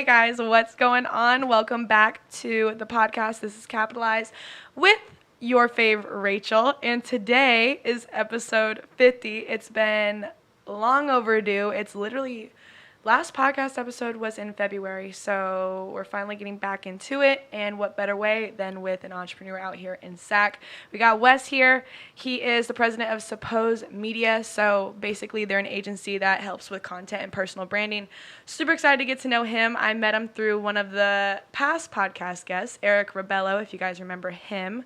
guys, what's going on? Welcome back to the podcast. This is Kapitalize with your fave Rachel, and today is episode 50. It's been long overdue. It's literally last podcast episode was in February, so we're finally getting back into it, and what better way than with an entrepreneur out here in SAC. We got Wes here. He is the president of Suppose Media, so basically they're an agency that helps with content and personal branding. Super excited to get to know him. I met him through one of the past podcast guests, Eric Rebello, if you guys remember him.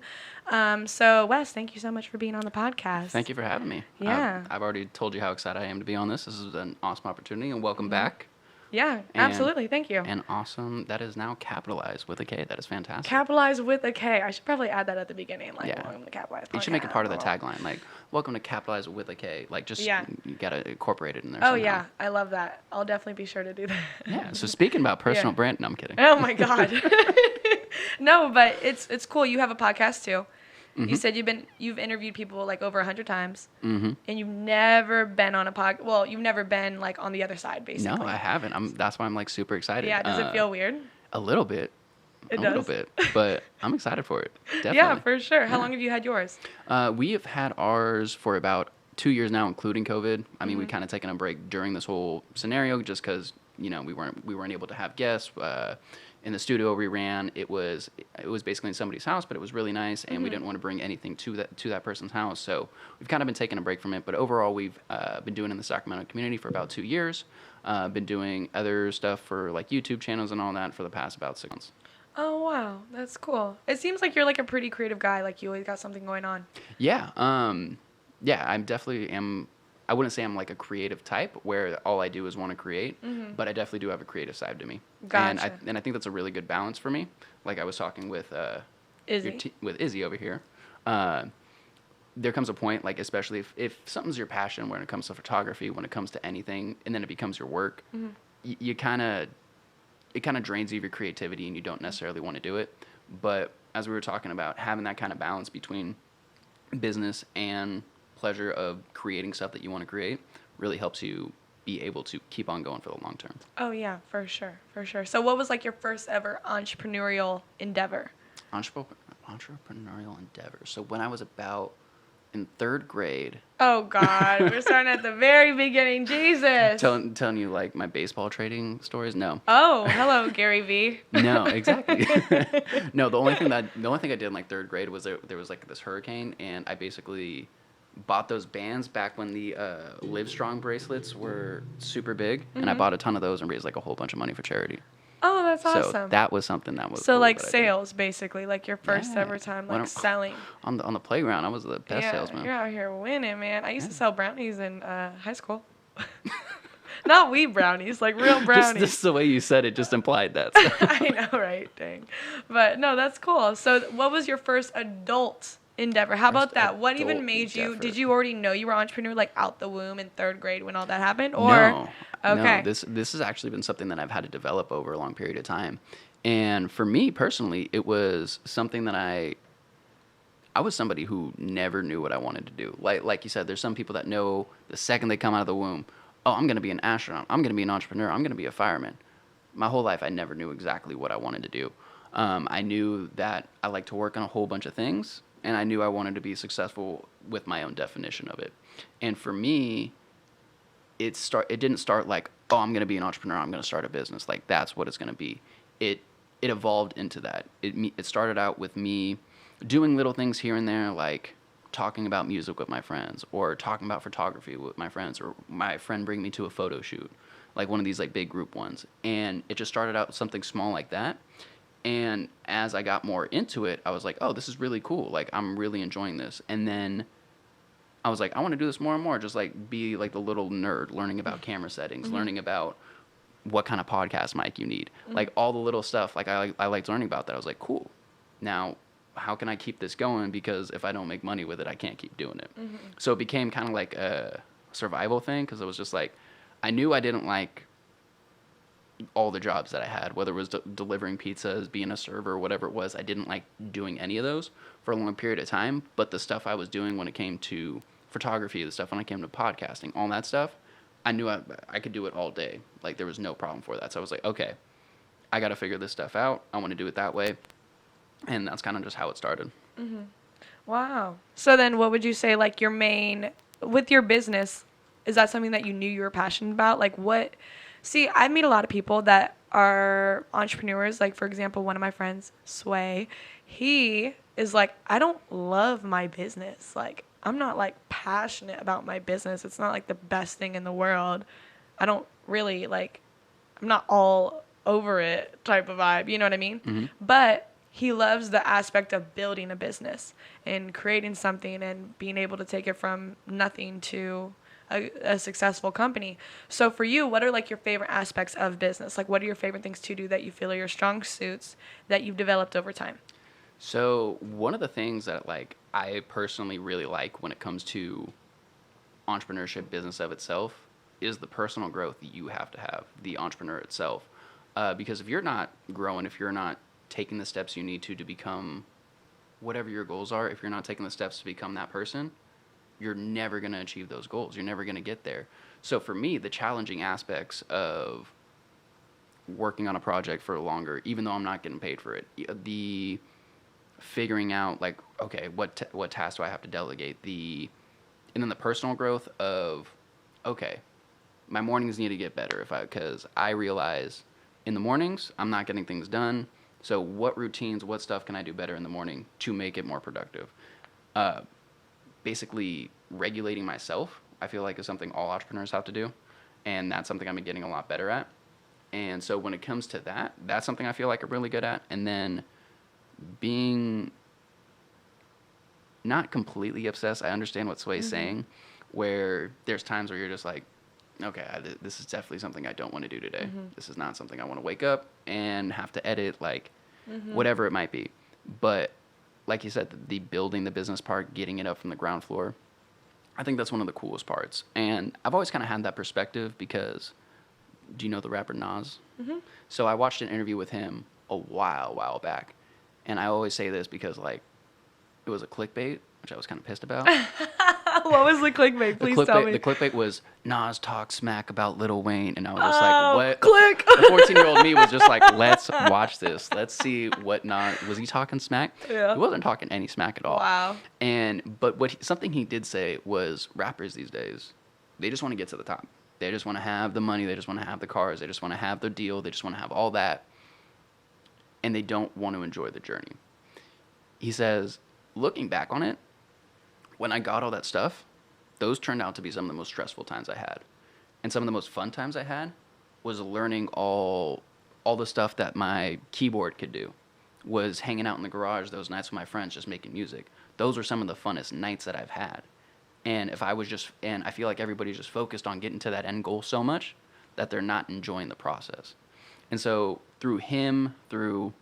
So Wes, thank you so much for being on the podcast. Thank you for having me. Yeah. I've already told you how excited I am to be on this. This is an awesome opportunity, and welcome back. Yeah, absolutely. Thank you. And awesome. That is now Kapitalize with a K. That is fantastic. Kapitalize with a K. I should probably add that at the beginning. Like, Yeah. welcome to Kapitalize. You should make it part of the tagline, like, welcome to Kapitalize with a K. Like, just, Yeah. You got to incorporate it in there Oh, somehow. yeah. I love that. I'll definitely be sure to do that. Yeah, so speaking about personal Yeah. brand, no, I'm kidding. Oh, my God. No, but it's cool. You have a podcast, too. Mm-hmm. You said you've interviewed people like over 100 times, Mm-hmm. and you've never been on a podcast. Well, you've never been like on the other side, basically. No, I haven't. That's why I'm like super excited. Yeah, does it feel weird? A little bit. It a does? little bit, but I'm excited for it. Definitely. Yeah, for sure. How long have you had yours? We have had ours for about 2 years now, including COVID. I mean, Mm-hmm. we kind of taken a break during this whole scenario just because we weren't able to have guests. In the studio we ran, it was basically in somebody's house, but it was really nice, and we didn't want to bring anything to that person's house. So we've kind of been taking a break from it. But overall, we've been doing it in the Sacramento community for about 2 years. Been doing other stuff for like YouTube channels and all that for the past about 6 months. Oh, wow. That's cool. It seems like you're like a pretty creative guy. Like you always got something going on. Yeah. Yeah, I definitely am. I wouldn't say I'm like a creative type where all I do is want to create, but I definitely do have a creative side to me. Gotcha. And I think that's a really good balance for me. Like I was talking with Izzy. with Izzy over here. There comes a point, like especially if something's your passion when it comes to photography, when it comes to anything, and then it becomes your work, it kind of drains you of your creativity, and you don't necessarily want to do it. But as we were talking about, having that kind of balance between business and pleasure of creating stuff that you want to create really helps you be able to keep on going for the long term. Oh, yeah, for sure. For sure. So what was like your first ever entrepreneurial endeavor? Entrepreneurial endeavor. So when I was about in 3rd grade. Oh, God. We're starting at the very beginning. Jesus. Telling you like my baseball trading stories? No. Oh, hello, Gary V. No, exactly. No, the only thing I did in like 3rd grade was there was like this hurricane, and I basically bought those bands back when the Livestrong bracelets were super big, and I bought a ton of those and raised like a whole bunch of money for charity. Oh, that's awesome. So that was something that was so cool like that I did. sales, basically, like your first Yeah. ever time like When selling. on the playground. I was the best Yeah, salesman. you're out here winning, man. I used to sell brownies in high school. Not weed brownies, like real brownies. Just the way you said it just implied that. So. I know, right? Dang. But no, that's cool. So what was your first adult endeavor? How about First that? What even adult made you, endeavor. did you already know you were an entrepreneur like out the womb in 3rd grade when all that happened? Or No. Okay. No, this has actually been something that I've had to develop over a long period of time. And for me personally, it was something that I was somebody who never knew what I wanted to do. Like you said, there's some people that know the second they come out of the womb, oh, I'm going to be an astronaut. I'm going to be an entrepreneur. I'm going to be a fireman. My whole life, I never knew exactly what I wanted to do. I knew that I like to work on a whole bunch of things, and I knew I wanted to be successful with my own definition of it. And for me, it didn't start like, oh, I'm going to be an entrepreneur. I'm going to start a business. Like that's what it's going to be. It evolved into that. It started out with me doing little things here and there, like talking about music with my friends, or talking about photography with my friends, or my friend bring me to a photo shoot, like one of these like big group ones. And it just started out something small like that. And as I got more into it, I was like, oh, this is really cool. Like I'm really enjoying this. And then I was like, I want to do this more and more. Just like be like the little nerd, learning about camera settings, learning about what kind of podcast mic you need, like all the little stuff. Like I liked learning about that. I was like, cool. Now, how can I keep this going? Because if I don't make money with it, I can't keep doing it. So it became kind of like a survival thing, because it was just like, I knew I didn't like all the jobs that I had, whether it was delivering pizzas, being a server, whatever it was. I didn't like doing any of those for a long period of time. But the stuff I was doing when it came to photography, the stuff when it came to podcasting, all that stuff, I knew I could do it all day. Like there was no problem for that. So I was like, okay, I got to figure this stuff out. I want to do it that way. And that's kind of just how it started. Wow. So then what would you say, like, your main, with your business, is that something that you knew you were passionate about? Like, what, see, I meet a lot of people that are entrepreneurs. Like, for example, one of my friends, Sway, he is like, I don't love my business. Like, I'm not, like, passionate about my business. It's not, like, the best thing in the world. I don't really, like, I'm not all over it type of vibe. You know what I mean? But he loves the aspect of building a business and creating something and being able to take it from nothing to a successful company. So for you, what are like your favorite aspects of business? Like, what are your favorite things to do that you feel are your strong suits that you've developed over time? So one of the things that like I personally really like when it comes to entrepreneurship business of itself is the personal growth that you have to have, the entrepreneur itself. Because if you're not growing, if you're not taking the steps you need to become whatever your goals are, if you're not taking the steps to become that person, you're never going to achieve those goals. You're never going to get there. So for me, the challenging aspects of working on a project for longer, even though I'm not getting paid for it, the figuring out like, okay, what tasks do I have to delegate? And then the personal growth of, okay, my mornings need to get better because I realize in the mornings I'm not getting things done. So what routines, what stuff can I do better in the morning to make it more productive? Basically regulating myself, I feel like is something all entrepreneurs have to do. And that's something I'm getting a lot better at. And so when it comes to that, that's something I feel like I'm really good at. And then being not completely obsessed. I understand what Sway's saying, where there's times where you're just like, okay, this is definitely something I don't want to do today. This is not something I want to wake up and have to edit, like whatever it might be. But like you said, the building the business part, getting it up from the ground floor, I think that's one of the coolest parts. And I've always kind of had that perspective because, do you know the rapper Nas? So I watched an interview with him a while back. And I always say this because, like, it was a clickbait, which I was kind of pissed about. What was the clickbait? Please tell me. The clickbait was Nas talks smack about Lil Wayne, and I was just like, "What?" Click. The 14-year-old me was just like, "Let's watch this. Let's see what Nas was he talking smack." Yeah. He wasn't talking any smack at all. Wow. But something he did say was rappers these days, they just want to get to the top. They just want to have the money. They just want to have the cars. They just want to have their deal. They just want to have all that, and they don't want to enjoy the journey. He says, looking back on it, when I got all that stuff, those turned out to be some of the most stressful times I had. And some of the most fun times I had was learning all the stuff that my keyboard could do, was hanging out in the garage those nights with my friends just making music. Those are some of the funnest nights that I've had. And I feel like everybody's just focused on getting to that end goal so much that they're not enjoying the process. And so through him, through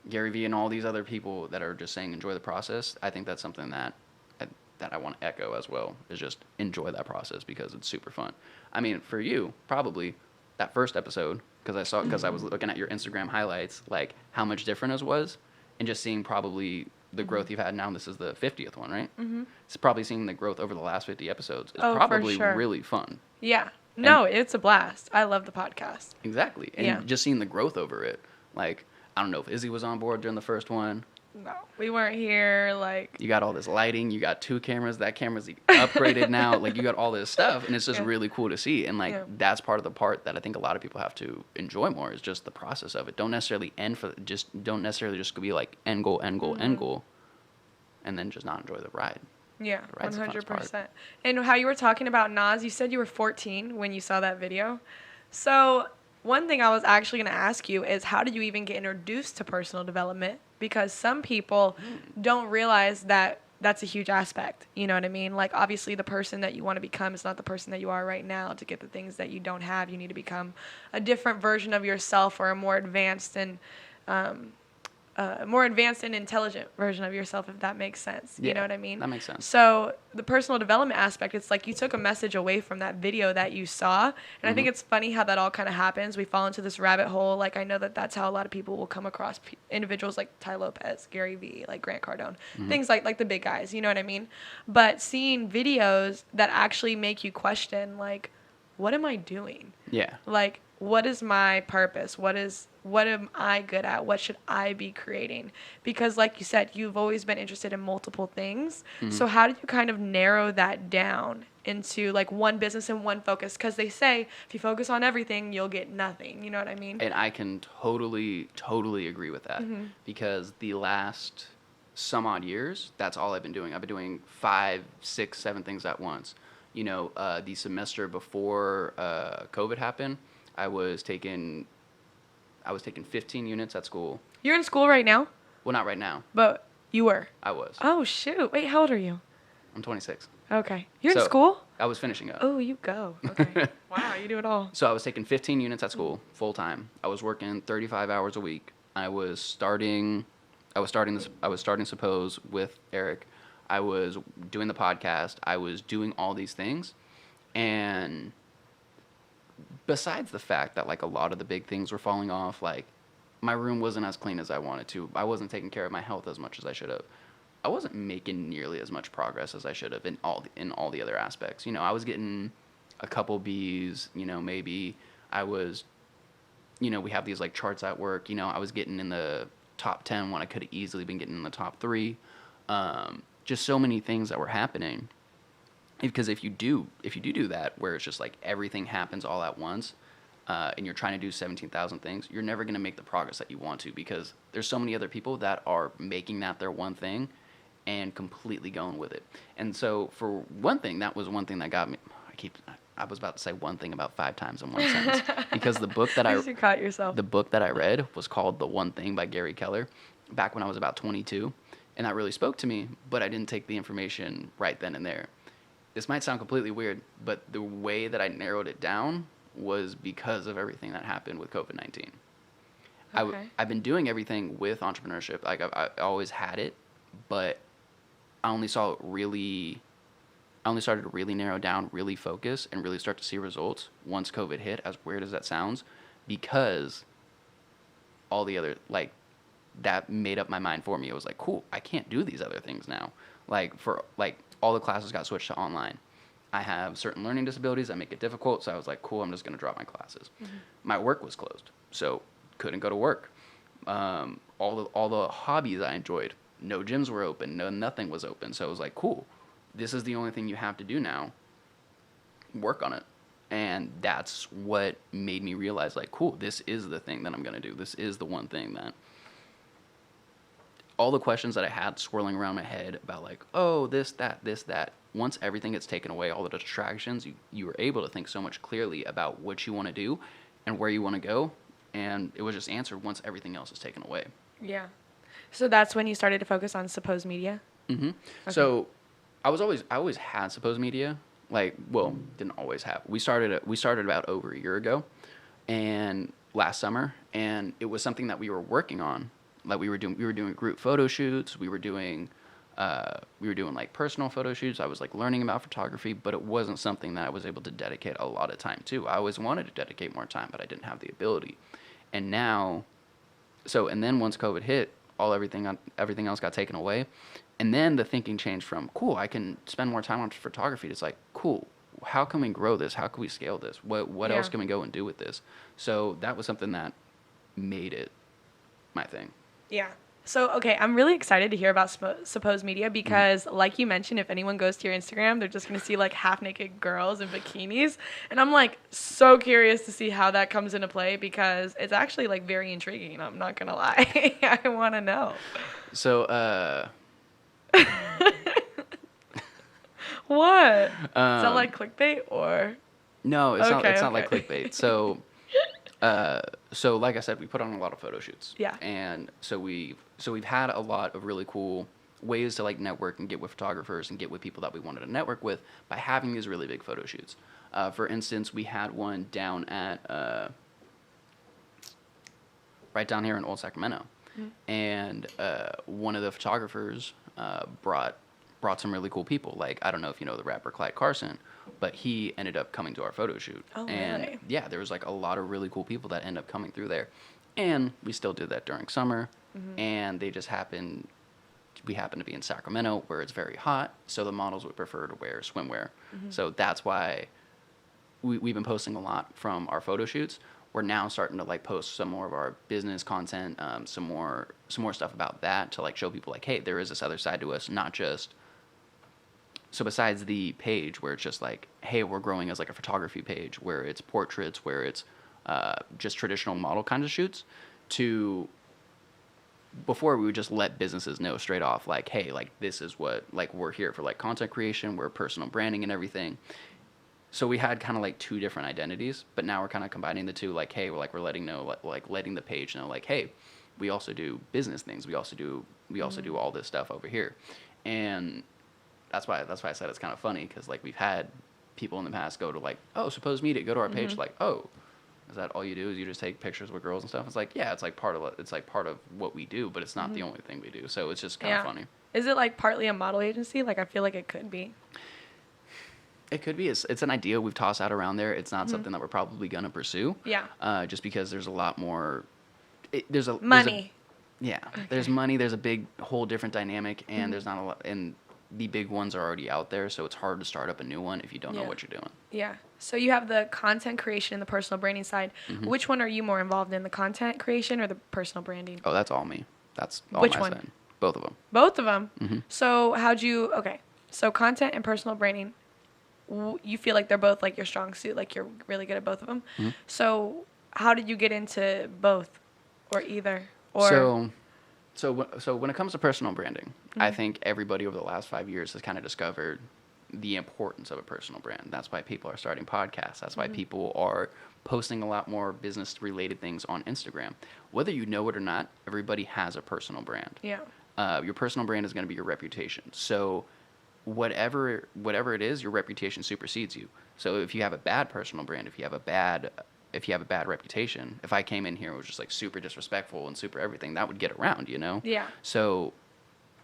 Gary Vee and all these other people that are just saying enjoy the process, I think that's something that I want to echo as well, is just enjoy that process because it's super fun. I mean, for you, probably that first episode, because I was looking at your Instagram highlights, like how much different it was, and just seeing probably the growth you've had now. This is the 50th one, right? It's probably seeing the growth over the last 50 episodes is probably for sure. really fun. Yeah. No, it's a blast. I love the podcast. Exactly. And just seeing the growth over it. Like, I don't know if Izzy was on board during the first one. No, we weren't here. Like, you got all this lighting, you got 2 cameras, that camera's upgraded now, like you got all this stuff, and it's just really cool to see. And like that's part of the part that I think a lot of people have to enjoy more, is just the process of it. Don't necessarily just be like end goal, and then just not enjoy the ride. Yeah, 100%. And how you were talking about Nas, you said you were 14 when you saw that video. So one thing I was actually going to ask you is, how did you even get introduced to personal development? Because some people don't realize that that's a huge aspect. You know what I mean? Like, obviously, the person that you want to become is not the person that you are right now. To get the things that you don't have, you need to become a different version of yourself, or a more advanced and intelligent version of yourself, if that makes sense. You know what I mean? That makes sense. So the personal development aspect, it's like you took a message away from that video that you saw. And I think it's funny how that all kind of happens. We fall into this rabbit hole. Like, I know that that's how a lot of people will come across individuals like Ty Lopez, Gary Vee, like Grant Cardone, things like the big guys, you know what I mean? But seeing videos that actually make you question, like, what am I doing? Yeah. Like, what is my purpose? What is what am I good at? What should I be creating? Because like you said, you've always been interested in multiple things. So how did you kind of narrow that down into like one business and one focus? Because they say if you focus on everything, you'll get nothing. You know what I mean? And I can totally agree with that, because the last some odd years, that's all I've been doing. I've been doing 5, 6, 7 things at once. The semester before COVID happened, I was taking 15 units at school. You're in school right now? Well, not right now. But you were? I was. Oh, shoot. Wait, how old are you? I'm 26. Okay. You're in school? I was finishing up. Oh, you go. Okay. Wow, you do it all. So I was taking 15 units at school full time. I was working 35 hours a week. I was starting Suppose with Eric. I was doing the podcast. I was doing all these things. And besides the fact that like a lot of the big things were falling off, like my room wasn't as clean as I wanted to. I wasn't taking care of my health as much as I should have. I wasn't making nearly as much progress as I should have in all the other aspects. I was getting a couple B's, maybe I was, we have these like charts at work, I was getting in the top 10 when I could have easily been getting in the top 3. Just so many things that were happening. Because if you do that, where it's just like everything happens all at once, and you're trying to do 17,000 things, you're never going to make the progress that you want to, because there's so many other people that are making that their one thing and completely going with it. And so for one thing, that was one thing that got me. I was about to say one thing about 5 times in one sentence, because the book that you caught yourself. The book that I read was called The One Thing by Gary Keller, back when I was about 22, and that really spoke to me, but I didn't take the information right then and there. This might sound completely weird, but the way that I narrowed it down was because of everything that happened with COVID-19. Okay. I've been doing everything with entrepreneurship. Like I always had it, but I only started to really narrow down, really focus, and really start to see results once COVID hit, as weird as that sounds, because all the other, like, that made up my mind for me. It was like, cool, I can't do these other things now. All the classes got switched to online. I have certain learning disabilities that make it difficult, so I was like, cool, I'm just going to drop my classes. My work was closed, so couldn't go to work. All the hobbies I enjoyed, no gyms were open, nothing was open, so I was like, cool, this is the only thing you have to do now. Work on it. And that's what made me realize, like, cool, this is the thing that I'm going to do. This is the one thing that all the questions that I had swirling around my head about, like, oh, this, that. Once everything gets taken away, all the distractions, you were able to think so much clearly about what you want to do and where you want to go. And it was just answered once everything else is taken away. Yeah. So that's when you started to focus on Suppose Media? Mm-hmm. Okay. So I always had Suppose Media. Didn't always have. We started about over a year ago, and last summer, and it was something that we were working on. Like we were doing group photo shoots. We were doing like personal photo shoots. I was like learning about photography, but it wasn't something that I was able to dedicate a lot of time to. I always wanted to dedicate more time, but I didn't have the ability. And then once COVID hit, everything else got taken away. And then the thinking changed from, cool, I can spend more time on photography. It's like, cool, how can we grow this? How can we scale this? What else can we go and do with this? So that was something that made it my thing. Yeah. So, okay, I'm really excited to hear about Suppose Media because, like you mentioned, if anyone goes to your Instagram, they're just going to see, like, half-naked girls in bikinis. And I'm, like, so curious to see how that comes into play because it's actually, like, very intriguing. I'm not going to lie. I want to know. So, What? Is that, like, clickbait or? No, it's not like clickbait. So, so like I said, we put on a lot of photo shoots. Yeah. And so we've had a lot of really cool ways to like network and get with photographers and get with people that we wanted to network with by having these really big photo shoots. For instance, we had one down at right down here in Old Sacramento, and one of the photographers brought some really cool people. Like, I don't know if you know the rapper Clyde Carson, but he ended up coming to our photo shoot. Oh, and really? Yeah, there was like a lot of really cool people that ended up coming through there. And we still did that during summer. And they just we happened to be in Sacramento where it's very hot. So the models would prefer to wear swimwear. So that's why we've been posting a lot from our photo shoots. we're now starting to like post some more of our business content, some more stuff about that to like show people like, hey, there is this other side to us, not just. So besides the page where it's just like, hey, we're growing as like a photography page where it's portraits, where it's just traditional model kind of shoots, to before we would just let businesses know straight off, like, hey, like this is what, like we're here for like content creation, we're personal branding and everything. So we had kind of like two different identities, but now we're kind of combining the two, like, hey, we're letting the page know, like, hey, we also do business things. We also do all this stuff over here. And that's why I said it's kind of funny, because like we've had people in the past go to like, oh, suppose meet it, go to our page, like, oh, is that all you do? Is you just take pictures with girls and stuff? It's like, yeah, it's like part of what we do, but it's not the only thing we do. So it's just kind of funny. Is it like partly a model agency? Like, I feel like it could be. It could be. It's an idea we've tossed out around there. It's not something that we're probably gonna pursue. Yeah. Just because there's a lot more. Money. There's money. There's a big whole different dynamic, and there's not a lot. And the big ones are already out there, so it's hard to start up a new one if you don't know what you're doing. Yeah. So you have the content creation and the personal branding side. Which one are you more involved in, the content creation or the personal branding? Oh, that's all me. That's all Which my one? side. Both of them. Both of them? So so content and personal branding, you feel like they're both like your strong suit, like you're really good at both of them. So how did you get into both or either? Or So when it comes to personal branding, I think everybody over the last 5 years has kind of discovered the importance of a personal brand. That's why people are starting podcasts. That's why people are posting a lot more business-related things on Instagram. Whether you know it or not, everybody has a personal brand. Yeah. Your personal brand is going to be your reputation. So whatever it is, your reputation supersedes you. So if you have a bad personal brand, if you have a bad reputation, if I came in here and was just like super disrespectful and super everything, that would get around, you know? Yeah. So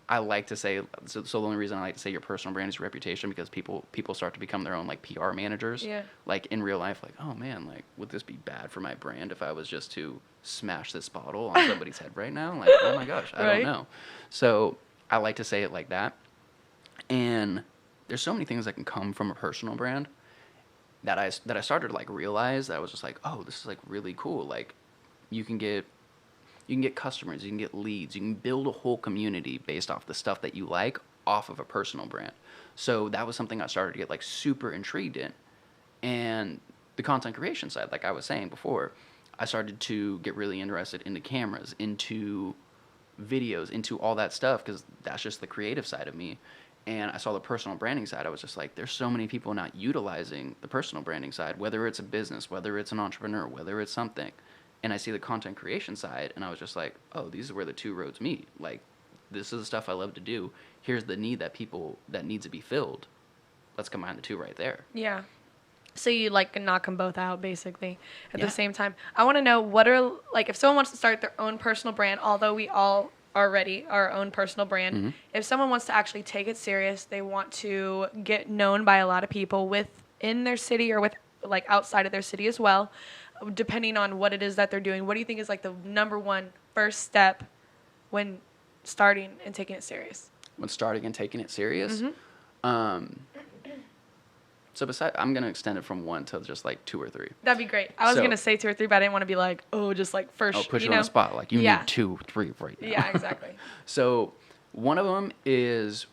I like to say, so the only reason I like to say your personal brand is your reputation, because people start to become their own like PR managers. Yeah. Like in real life, like, oh man, like would this be bad for my brand if I was just to smash this bottle on somebody's head right now? Like, oh my gosh, I don't know. So I like to say it like that. And there's so many things that can come from a personal brand that I started to like realize that I was just like, oh, this is like really cool. Like you can get customers, you can get leads, you can build a whole community based off the stuff that you like off of a personal brand. So that was something I started to get like super intrigued in. And the content creation side, like I was saying before, I started to get really interested into cameras, into videos, into all that stuff, because that's just the creative side of me. And I saw the personal branding side. I was just like, there's so many people not utilizing the personal branding side, whether it's a business, whether it's an entrepreneur, whether it's something. And I see the content creation side, and I was just like, oh, these are where the two roads meet. Like, this is the stuff I love to do. Here's the need that needs to be filled. Let's combine the two right there. Yeah. So you like knock them both out basically at the same time. I want to know, what are, like, if someone wants to start their own personal brand, although we all already our own personal brand, if someone wants to actually take it serious, they want to get known by a lot of people within their city or with like outside of their city as well, depending on what it is that they're doing, what do you think is like the number one first step when starting and taking it serious? When starting and taking it serious? So I'm going to extend it from 1 to just like 2 or 3. That'd be great. I was going to say 2 or 3, but I didn't want to be like, oh, just like first. Oh, put you on the spot. Like you need 2, 3 right now. Yeah, exactly. So one of them is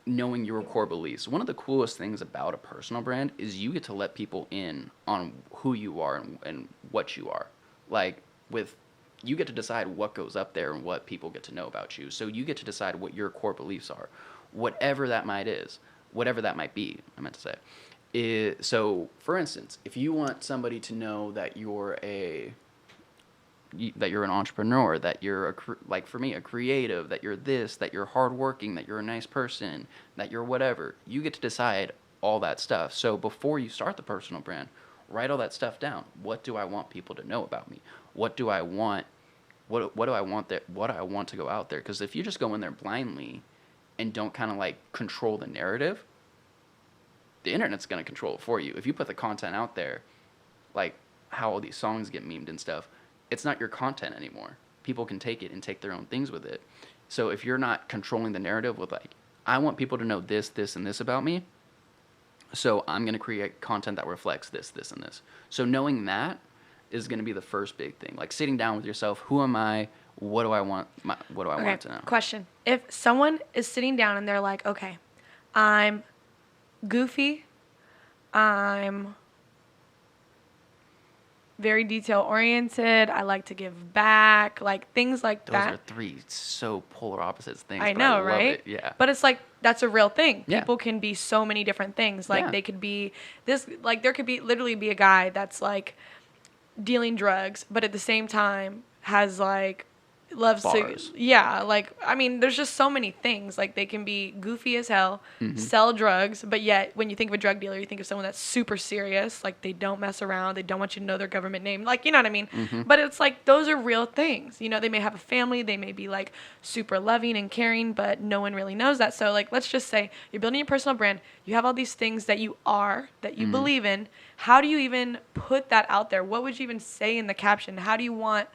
knowing your core beliefs. One of the coolest things about a personal brand is you get to let people in on who you are and what you are. Like you get to decide what goes up there and what people get to know about you. So you get to decide what your core beliefs are, whatever that might be, I meant to say. So, for instance, if you want somebody to know that you're an entrepreneur, that you're like for me, a creative, that you're this, that you're hardworking, that you're a nice person, that you're whatever, you get to decide all that stuff. So before you start the personal brand, write all that stuff down. What do I want people to know about me? What do I want? What do I want that? What I want to go out there? Because if you just go in there blindly and don't kind of like control the narrative, the internet's going to control it for you. If you put the content out there, like how all these songs get memed and stuff, it's not your content anymore. People can take it and take their own things with it. So if you're not controlling the narrative with like, I want people to know this, this, and this about me, so I'm going to create content that reflects this, this, and this. So knowing that is going to be the first big thing. Like sitting down with yourself, who am I? What do I want? What do I want to know? Question. If someone is sitting down and they're like, okay, I'm goofy, I'm very detail oriented, I like to give back, like things like that. Those are three so polar opposites things. I know, love right? It. Yeah. But it's like, that's a real thing. Yeah. People can be so many different things. Like Yeah. they could be this, like there could be literally be a guy that's like dealing drugs, but at the same time has like loves Bars. to, yeah, like I mean there's just so many things. Like they can be goofy as hell, sell drugs, but yet when you think of a drug dealer you think of someone that's super serious, like they don't mess around, they don't want you to know their government name, like you know what I mean. But it's like those are real things, you know. They may have a family, they may be like super loving and caring, but no one really knows that. So like let's just say you're building a personal brand, you have all these things that you are, that you believe in. How do you even put that out there? What would you even say in the caption? How do you want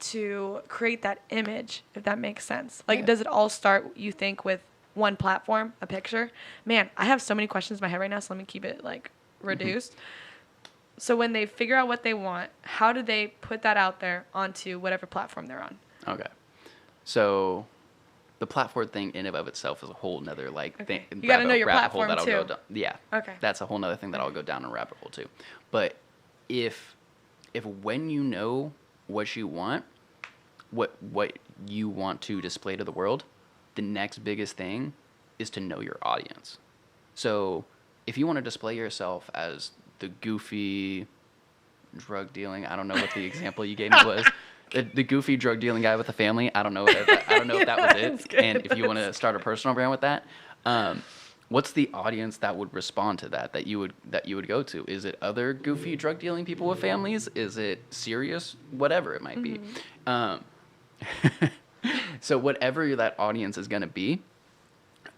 to create that image, if that makes sense? Like, does it all start, you think, with one platform, a picture? Man, I have so many questions in my head right now, so let me keep it, like, reduced. So when they figure out what they want, how do they put that out there onto whatever platform they're on? Okay. So the platform thing in and of itself is a whole nother thing. You got to know your platform too. Yeah. Okay. That's a whole nother thing that I'll go down a rabbit hole too. But if when you know what you want, what you want to display to the world, the next biggest thing is to know your audience. So if you want to display yourself as the goofy drug dealing, I don't know what the example you gave me was. The goofy drug dealing guy with a family. I don't know if that was it. And if you want to start a personal brand with that, what's the audience that would respond to that you would go to? Is it other goofy drug dealing people with families? Is it serious? Whatever it might be. So whatever that audience is going to be,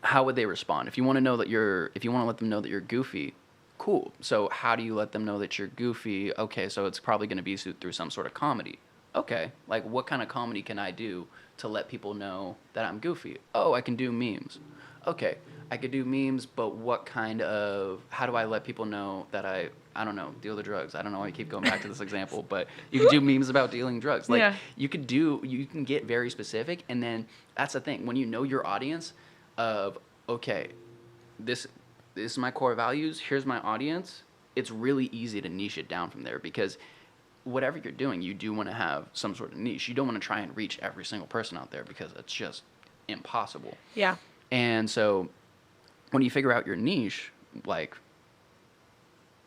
how would they respond? If you want to let them know that you're goofy, cool. So how do you let them know that you're goofy? Okay, so it's probably going to be through some sort of comedy. Okay, like what kind of comedy can I do to let people know that I'm goofy? Oh, I can do memes. Okay, I could do memes, but how do I let people know that I don't know, deal the drugs? I don't know why I keep going back to this example, but you can do memes about dealing drugs. Like you can get very specific, and then that's the thing. When you know your audience of, okay, this is my core values, here's my audience, it's really easy to niche it down from there, because whatever you're doing, you do want to have some sort of niche. You don't want to try and reach every single person out there because it's just impossible. Yeah. And so when you figure out your niche, like,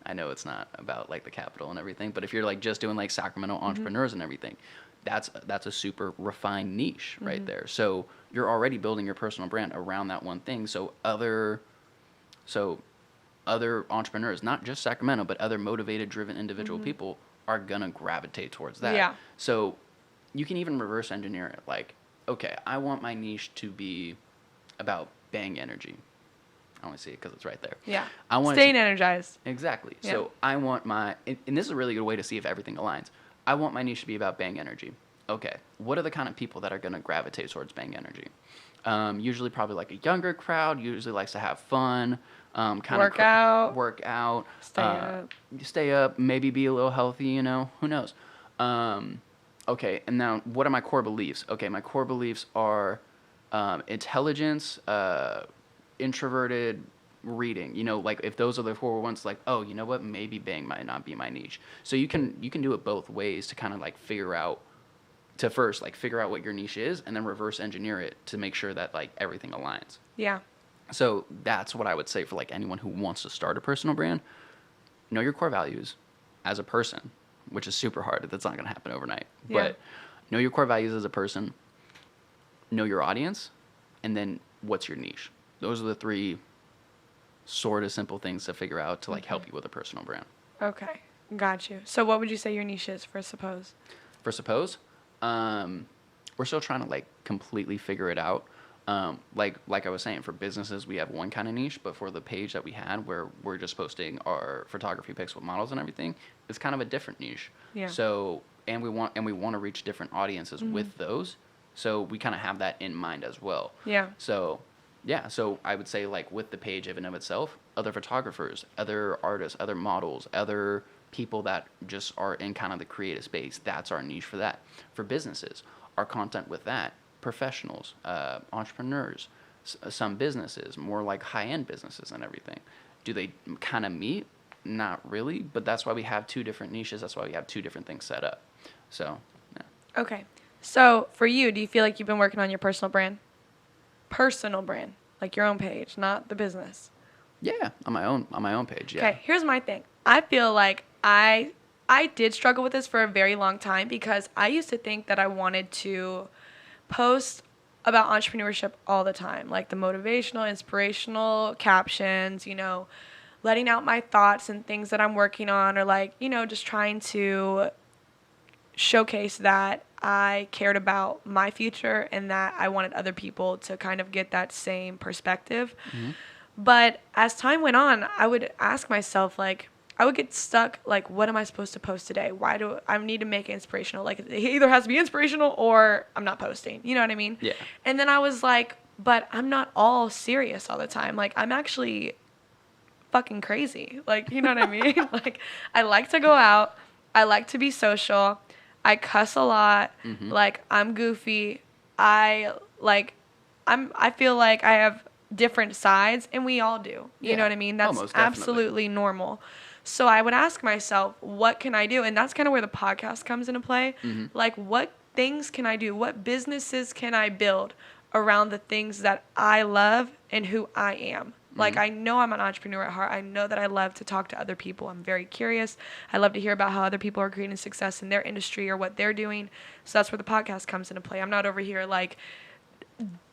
I know it's not about like the capital and everything, but if you're like just doing like Sacramento entrepreneurs and everything, that's a super refined niche right there. So you're already building your personal brand around that one thing. So other entrepreneurs, not just Sacramento, but other motivated, driven individual people are gonna gravitate towards that. Yeah. So you can even reverse engineer it. Like, okay, I want my niche to be about bang energy. I only see it because it's right there. Yeah. I want staying energized. Exactly. Yeah. So I want and this is a really good way to see if everything aligns. I want my niche to be about bang energy. Okay, what are the kind of people that are gonna gravitate towards bang energy? Usually probably like a younger crowd, usually likes to have fun. Work out. Stay up, maybe be a little healthy, who knows? Okay, and now what are my core beliefs? Okay, my core beliefs are intelligence, introverted, reading. like if those are the 4 ones, like, oh, you know what, maybe bang might not be my niche. So you can do it both ways to kind of like figure out what your niche is, and then reverse engineer it to make sure that like everything aligns. Yeah. So that's what I would say for like anyone who wants to start a personal brand. Know your core values as a person, which is super hard. That's not going to happen overnight. Yeah. But know your core values as a person, know your audience, and then what's your niche. Those are the 3 sort of simple things to figure out to like help you with a personal brand. Okay. Got you. So what would you say your niche is for Suppose? For Suppose, we're still trying to like completely figure it out. Like I was saying, for businesses, we have one kind of niche, but for the page that we had where we're just posting our photography pics with models and everything, it's kind of a different niche. Yeah. So, and we want to reach different audiences with those. So we kind of have that in mind as well. Yeah. So, yeah. So I would say like with the page in and of itself, other photographers, other artists, other models, other people that just are in kind of the creative space, that's our niche for that. For businesses, our content with that, professionals, entrepreneurs, some businesses, more like high-end businesses and everything. Do they kind of meet? Not really, but that's why we have two different niches. That's why we have two different things set up. So, yeah. Okay. So for you, do you feel like you've been working on your personal brand? Personal brand, like your own page, not the business. Yeah, on my own page. Yeah. Okay, here's my thing. I feel like I did struggle with this for a very long time because I used to think that I wanted to post about entrepreneurship all the time, like the motivational, inspirational captions, letting out my thoughts and things that I'm working on, or like, just trying to showcase that I cared about my future and that I wanted other people to kind of get that same perspective. Mm-hmm. But as time went on, I would ask myself, like, I would get stuck, like, what am I supposed to post today? Why do I need to make it inspirational? Like, it either has to be inspirational or I'm not posting. You know what I mean? Yeah. And then I was like, but I'm not all serious all the time. Like, I'm actually fucking crazy. Like, you know what I mean? Like, I like to go out. I like to be social. I cuss a lot. Mm-hmm. Like, I'm goofy. I feel like I have different sides, and we all do. You know what I mean? That's absolutely normal. So I would ask myself, what can I do? And that's kind of where the podcast comes into play. Mm-hmm. Like, what things can I do? What businesses can I build around the things that I love and who I am? Mm-hmm. Like, I know I'm an entrepreneur at heart. I know that I love to talk to other people. I'm very curious. I love to hear about how other people are creating success in their industry or what they're doing. So that's where the podcast comes into play. I'm not over here, like,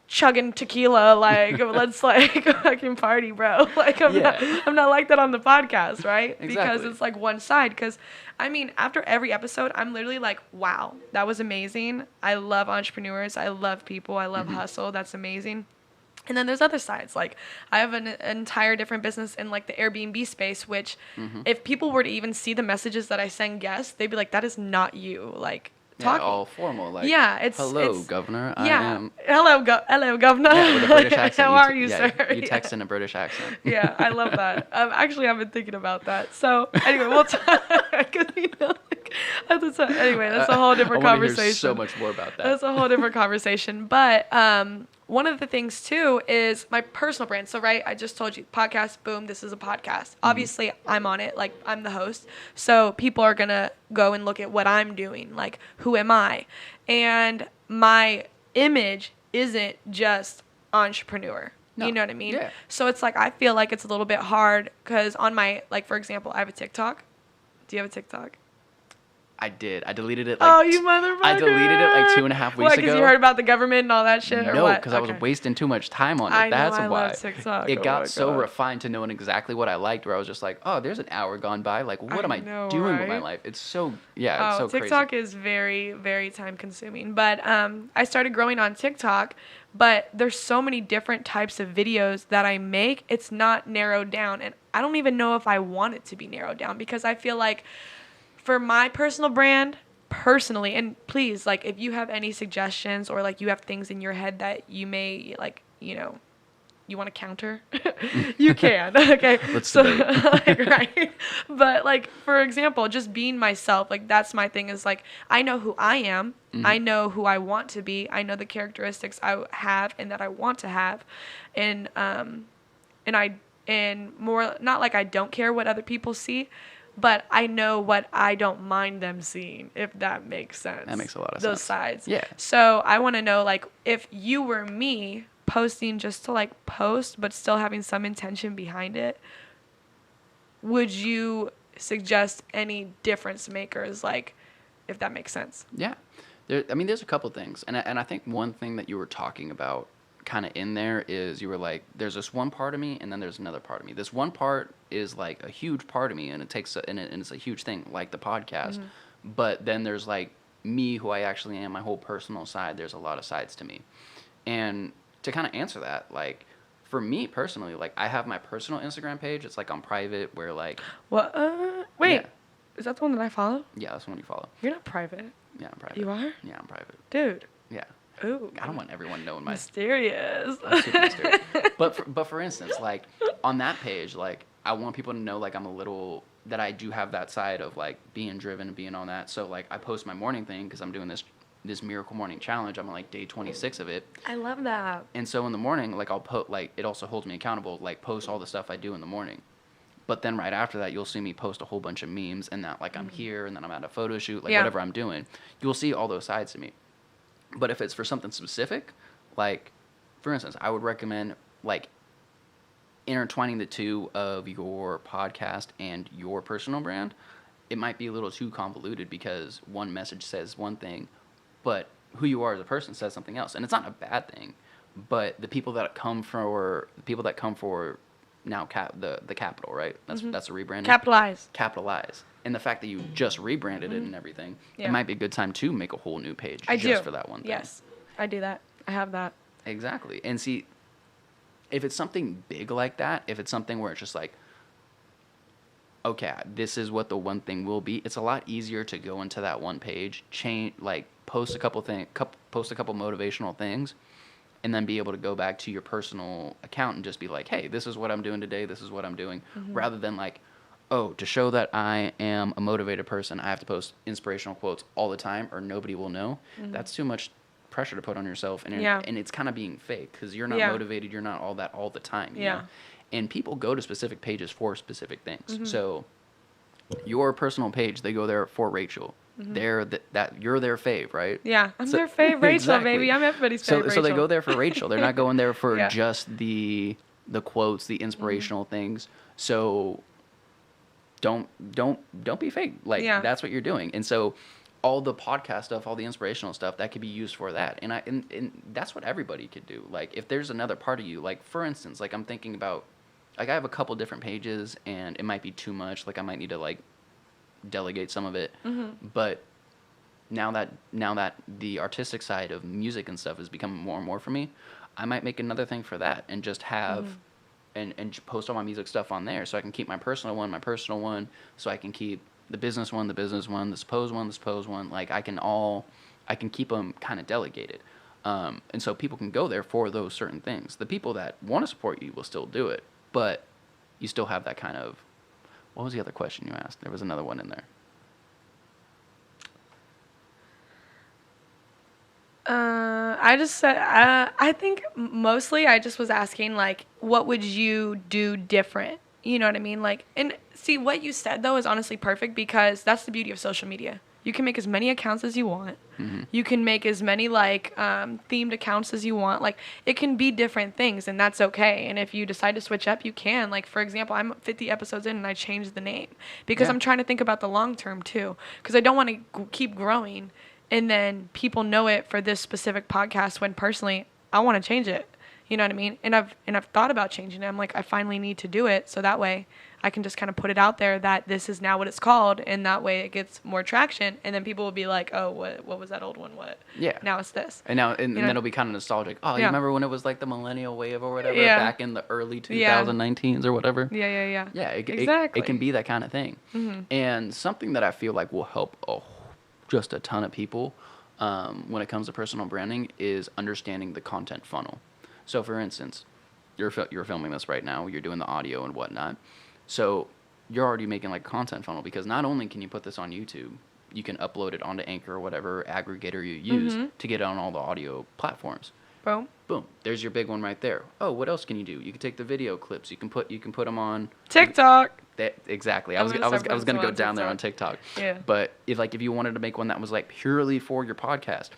chugging tequila, like, let's, like, fucking party, bro. Like, I'm not like that on the podcast, right? Exactly. Because it's, like, one side. Because, I mean, after every episode, I'm literally like, wow, that was amazing. I love entrepreneurs. I love people. I love hustle. That's amazing. And then there's other sides. Like, I have an entire different business in, like, the Airbnb space, which if people were to even see the messages that I send guests, they'd be like, that is not you. Like, talking. All formal, like, hello, governor. Yeah, I am. Hello, governor. Yeah, with a British accent. How are you, sir? You text in a British accent. Yeah, I love that. Actually, I've been thinking about that. So anyway, we'll talk. Anyway, that's a whole different conversation. Hear so much more about that. That's a whole different conversation. But one of the things too is my personal brand. So right, I just told you, podcast, boom, this is a podcast. Obviously, I'm on it, like, I'm the host. So people are gonna go and look at what I'm doing, like, who am I? And my image isn't just entrepreneur. No. You know what I mean? Yeah. So it's like, I feel like it's a little bit hard because on my, like, for example, I have a TikTok. Do you have a TikTok? I did. I deleted it. Like, you motherfucker! I deleted it like 2.5 weeks ago. Because you heard about the government and all that shit, or No, what? because I was wasting too much time on it. I know, That's I why. love TikTok. It got so God. refined to knowing exactly what I liked, where I was just like, oh, there's an hour gone by. Like, what am I doing with my life? It's so, it's so crazy. TikTok is very, very time consuming. But I started growing on TikTok, but there's so many different types of videos that I make. It's not narrowed down. And I don't even know if I want it to be narrowed down, because I feel like for my personal brand, personally, and please, like, if you have any suggestions or, like, you have things in your head that you may, like, you want to counter, you can. Okay. Let's debate. Like, right. But, like, for example, just being myself, like, that's my thing, is like, I know who I am. Mm-hmm. I know who I want to be. I know the characteristics I have and that I want to have. And more, not like I don't care what other people see, but I know what I don't mind them seeing, if that makes sense. That makes a lot of sense. Those sides. Yeah. So I want to know, like, if you were me posting just to, like, post, but still having some intention behind it, would you suggest any difference makers, like, if that makes sense? Yeah. There's a couple things. And I think one thing that you were talking about kind of in there is you were like, there's this one part of me and then there's another part of me. This one part is like a huge part of me, and it's a huge thing, like the podcast. Mm-hmm. But then there's like me, who I actually am, my whole personal side. There's a lot of sides to me. And to kind of answer that, like, for me personally, like, I have my personal Instagram page. It's like on private, where like, what? Wait, yeah. Is that the one that I follow? Yeah, that's the one you follow. You're not private. Yeah, I'm private. You are? Yeah, I'm private. Dude. Yeah. Ooh. I don't want everyone knowing my... Mysterious. I'm super mysterious. But for instance, like, on that page, like, I want people to know, like, I'm a little that I do have that side of like being driven and being on that. So like I post my morning thing because I'm doing this miracle morning challenge. I'm on like day 26 of it. I love that. And so in the morning, like I'll put like, it also holds me accountable, like post all the stuff I do in the morning. But then right after that, you'll see me post a whole bunch of memes and that like I'm here and then I'm at a photo shoot, like whatever I'm doing. You'll see all those sides to me. But if it's for something specific, like for instance, I would recommend like intertwining the two of your podcast and your personal brand. It might be a little too convoluted because one message says one thing, but who you are as a person says something else. And it's not a bad thing, but the people that come for now the capital, right? That's a rebranding. Kapitalize. And the fact that you just rebranded it and everything, it might be a good time to make a whole new page for that one thing. Yes, I do that. I have that. Exactly. And see, if it's something big like that, if it's something where it's just like, okay, this is what the one thing will be, it's a lot easier to go into that one page, post a couple motivational things, and then be able to go back to your personal account and just be like, hey, this is what I'm doing today, this is what I'm doing, rather than like, oh, to show that I am a motivated person, I have to post inspirational quotes all the time or nobody will know. That's too much pressure to put on yourself, and it's kind of being fake because you're not motivated, you're not all that all the time, you know? And people go to specific pages for specific things. So your personal page, they go there for Rachel. They're you're their fave, right? Yeah, I'm their fave Rachel, exactly. Baby. I'm everybody's fave Rachel. So they go there for Rachel. They're not going there for just the quotes, the inspirational things. So don't be fake. Like that's what you're doing. And so all the podcast stuff, all the inspirational stuff, that could be used for that. And that's what everybody could do. Like if there's another part of you, like for instance, like I'm thinking about, like I have a couple different pages and it might be too much. Like I might need to like delegate some of it. But now that the artistic side of music and stuff is becoming more and more for me, I might make another thing for that and just have and post all my music stuff on there, so I can keep my personal one, so I can keep the business one, the suppose one. Like I can keep them kind of delegated. And so people can go there for those certain things. The people that want to support you will still do it, but you still have that kind of, what was the other question you asked? There was another one in there. I just said, I think mostly I just was asking, like, what would you do different? You know what I mean? Like, and see, what you said, though, is honestly perfect because that's the beauty of social media. You can make as many accounts as you want. You can make as many, like, themed accounts as you want. Like, it can be different things, and that's okay. And if you decide to switch up, you can. Like, for example, I'm 50 episodes in, and I changed the name because I'm trying to think about the long term, too, because I don't want to keep growing. And then people know it for this specific podcast when personally I want to change it. You know what I mean? And I've thought about changing it. I'm like, I finally need to do it. So that way I can just kind of put it out there that this is now what it's called. And that way it gets more traction. And then people will be like, oh, what was that old one? What? Yeah. Now it's this. And then it'll be kind of nostalgic. Oh, you remember when it was like the millennial wave or whatever back in the early 2019s or whatever? Yeah. Yeah, Exactly. It can be that kind of thing. And something that I feel like will help just a ton of people when it comes to personal branding is understanding the content funnel. So for instance, you're filming this right now, you're doing the audio and whatnot, so you're already making like a content funnel, because not only can you put this on YouTube, you can upload it onto Anchor or whatever aggregator you use to get it on all the audio platforms. Boom. There's your big one right there. Oh, what else can you do? You can take the video clips, you can put them on TikTok. Exactly. I was gonna go down there on TikTok. Yeah. But if you wanted to make one that was like purely for your podcast,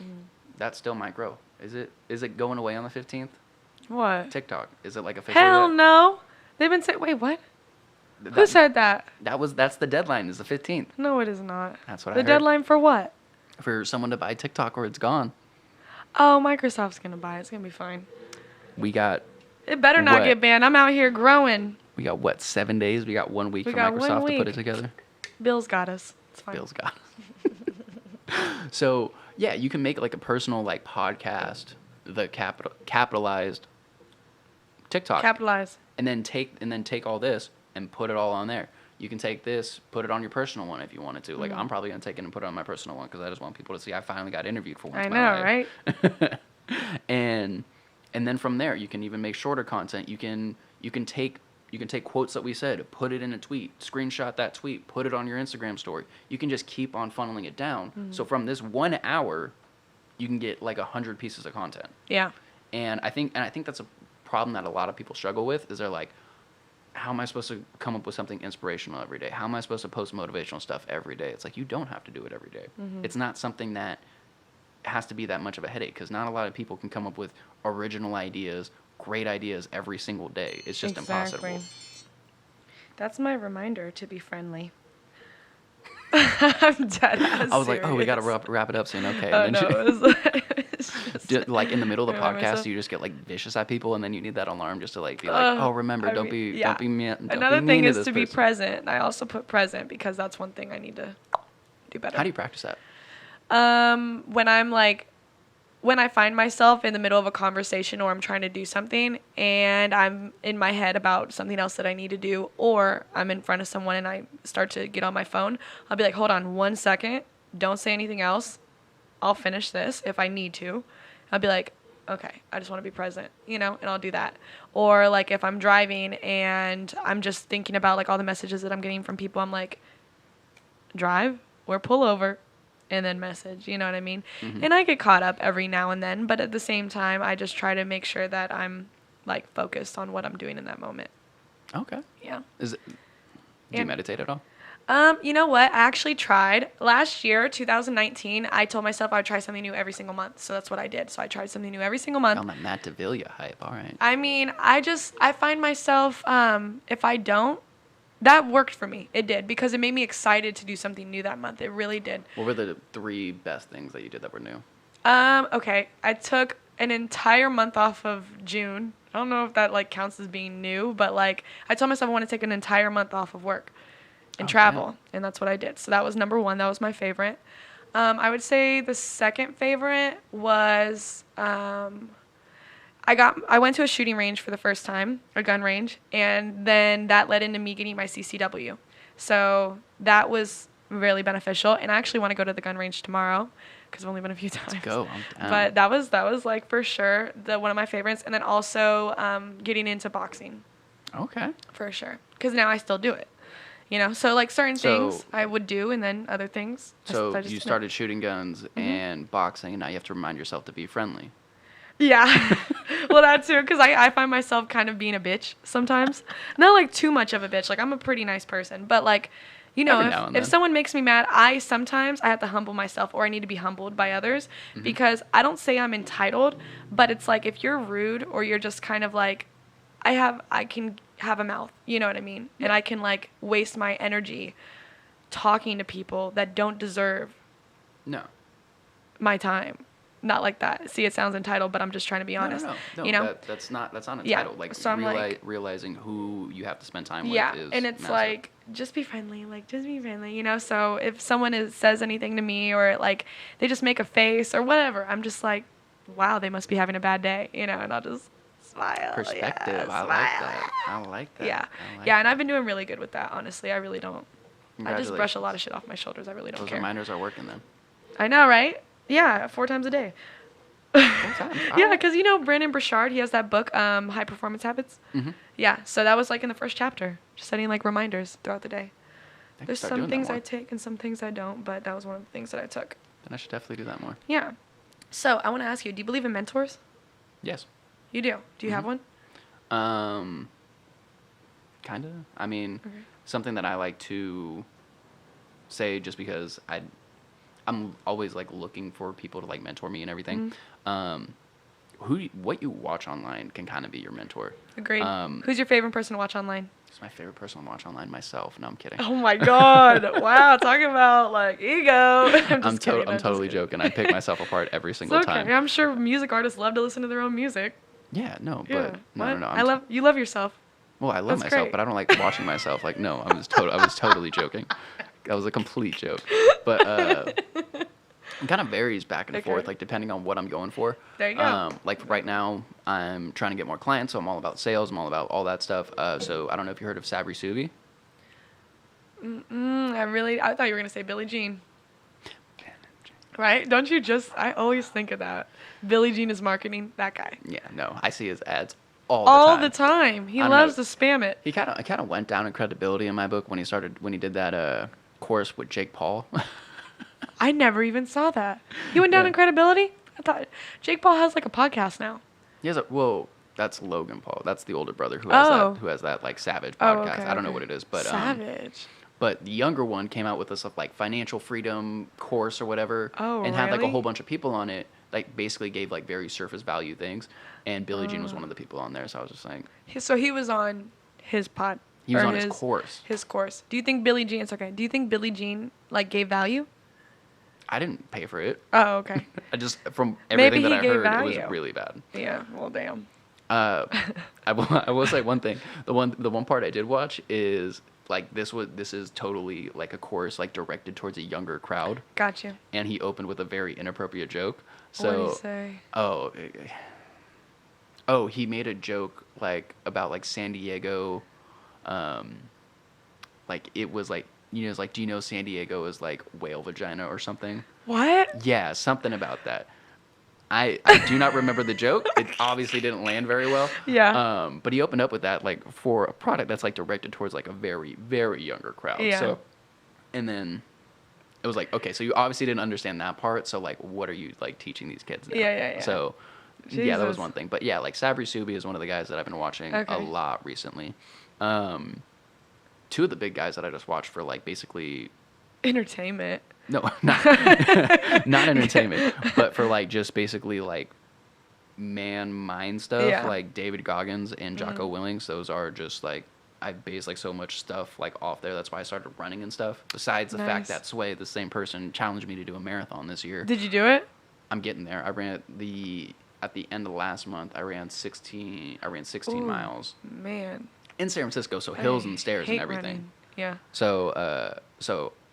that still might grow. Is it going away on the 15th? What? TikTok. Is it like official? Hell no. They've been saying, wait, what? Who said that? That's the deadline, is the 15th. No, it is not. That's what I heard. The deadline for what? For someone to buy TikTok or it's gone. Oh, Microsoft's gonna buy it. It's gonna be fine. We got. It better not get banned. I'm out here growing. We got 7 days? We got 1 week for Microsoft to put it together. Bill's got us. It's fine. Bill's got us. So yeah, you can make like a personal like podcast, the capitalized TikTok. Capitalize. And then take all this and put it all on there. You can take this, put it on your personal one if you wanted to. Like I'm probably gonna take it and put it on my personal one because I just want people to see I finally got interviewed for once. I know, right? And then from there you can even make shorter content. You can You can take quotes that we said, put it in a tweet, screenshot that tweet, put it on your Instagram story. You can just keep on funneling it down. So from this 1 hour, you can get like 100 pieces of content. Yeah. And I think that's a problem that a lot of people struggle with, is they're like, how am I supposed to come up with something inspirational every day? How am I supposed to post motivational stuff every day? It's like, you don't have to do it every day. It's not something that has to be that much of a headache, because not a lot of people can come up with original ideas, great ideas every single day. It's just impossible. That's my reminder to be friendly. I'm dead ass I was like, oh, we got to wrap it up soon. Okay. And then it was just, like in the middle of the podcast, myself. you just get like vicious at people, and then you need that alarm just to like be like, oh, remember, don't be mean. Another be thing mean is to to be person. present. I also put present because that's one thing I need to do better. How do you practice that? When I find myself in the middle of a conversation, or I'm trying to do something and I'm in my head about something else that I need to do, or I'm in front of someone and I start to get on my phone, I'll be like, hold on 1 second. Don't say anything else. I'll finish this if I need to. I'll be like, okay, I just want to be present, and I'll do that. Or like if I'm driving and I'm just thinking about like all the messages that I'm getting from people, I'm like, drive or pull over. And then message, you know what I mean? And I get caught up every now and then, but at the same time, I just try to make sure that I'm like focused on what I'm doing in that moment. Okay. Yeah. Do you meditate at all? You know what? I actually tried. Last year, 2019, I told myself I would try something new every single month. So that's what I did. So I tried something new every single month. On that Matt Davila hype, all right. I mean, I find myself, if I don't, that worked for me. It did, because it made me excited to do something new that month. It really did. What were the 3 best things that you did that were new? Okay. I took an entire month off of June. I don't know if that like counts as being new, but like I told myself I want to take an entire month off of work and travel, and that's what I did. So that was number 1. That was my favorite. I would say the second favorite was I went to a shooting range for the first time, a gun range, and then that led into me getting my CCW. So that was really beneficial, and I actually want to go to the gun range tomorrow because I've only been a few times. Let's go. I'm down. But that was like for sure one of my favorites, and then also getting into boxing. Okay. For sure, because now I still do it. So like certain things I would do, and then other things. So you started shooting guns and boxing, and now you have to remind yourself to be friendly. Yeah. Well, that too, because I find myself kind of being a bitch sometimes. Not like too much of a bitch. Like I'm a pretty nice person, but like, if someone makes me mad, I have to humble myself, or I need to be humbled by others, because I don't say I'm entitled, but it's like if you're rude, or you're just kind of like, I can have a mouth, you know what I mean? Yeah. And I can like waste my energy talking to people that don't deserve my time. Not like that. See, it sounds entitled, but I'm just trying to be honest. No, that's not entitled. Yeah. Like, so I'm realizing who you have to spend time with is and it's massive. like, just be friendly. Like, just be friendly, So if someone says anything to me, or like they just make a face or whatever, I'm just like, wow, they must be having a bad day, and I'll just smile. Perspective. Yeah, I like that. Yeah. And I've been doing really good with that, honestly. I really don't. I just brush a lot of shit off my shoulders. I really don't care. Those reminders are working then. I know, right? Yeah, 4 times a day. 4 times? Yeah, because Brandon Burchard, he has that book, High Performance Habits. Yeah, so that was like in the first chapter, just setting like reminders throughout the day. There's some things I take and some things I don't, but that was one of the things that I took. Then I should definitely do that more. Yeah. So I want to ask you, do you believe in mentors? Yes. You do? Do you have one? Kind of. I mean, something that I like to say, just because I'm always like looking for people to like mentor me and everything. What you watch online can kind of be your mentor. Agreed. Who's your favorite person to watch online? It's my favorite person to watch online, myself. No, I'm kidding. Oh my God. Wow. Talking about like ego. I'm totally joking. I pick myself apart every single time. I'm sure music artists love to listen to their own music. Yeah, no, but no. You love yourself. Well, I love myself, but I don't like watching myself. Like, no, I was totally joking. That was a complete joke. But it kind of varies back and forth, like depending on what I'm going for. There you go. Like right now, I'm trying to get more clients, so I'm all about sales. I'm all about all that stuff. So I don't know if you heard of Sabri Subi. I thought you were gonna say Billie Jean. Right? Don't you I always think of that. Billie Jean is marketing that guy. Yeah, no, I see his ads all the time. the time. He I don't loves know. to spam it. He kind of went down in credibility in my book when he did that course with Jake Paul. I never even saw that. He went down Yeah. in credibility? I thought Jake Paul has like a podcast now. That's Logan Paul. That's the older brother Oh. who has that like Savage Oh, podcast. okay. I don't know okay. what it is, but Savage. but the younger one came out with this like financial freedom course or whatever, Oh, and had like a really? whole bunch of people on it. Like basically gave like very surface value things, and Billie Jean was one of the people on there. So I was just like, So he was on his pod. he was or on his course. His course. Do you think Billie Jean? It's okay. Do you think Billie Jean like gave value? I didn't pay for it. Oh, okay. I just from Maybe everything that he I gave heard, it value. was really bad. Yeah. Well, damn. I will say one thing. The one part I did watch is like this is totally like a course like directed towards a younger crowd, Gotcha. and he opened with a very inappropriate joke. What did he So say? he made a joke like about like San Diego, like it was like it's like, do you know San Diego is like whale vagina or something? What? Yeah, something about that. I do not remember the joke. It obviously didn't land very well. Yeah. But he opened up with that like for a product that's like directed towards like a very, very younger crowd. Yeah. So, and then it was like, okay, so you obviously didn't understand that part. So like, what are you like teaching these kids now? Yeah. So, yeah, that was Jesus. one thing. But yeah, like Sabri Subi is one of the guys that I've been watching a Okay. lot recently. Two of the big guys that I just watched for like basically Entertainment. no, not not entertainment, but for like just basically like man mind stuff, Yeah. like David Goggins and Jocko Willings. Those are just like I base like so much stuff like off there. That's why I started running and stuff. Besides the fact Nice. that Sway, the same person, challenged me to do a marathon this year. Did you do it? I'm getting there. I ran at the end of last month. I ran 16 Ooh, miles Man. in San Francisco, so hills I and stairs hate and everything. running. Yeah. So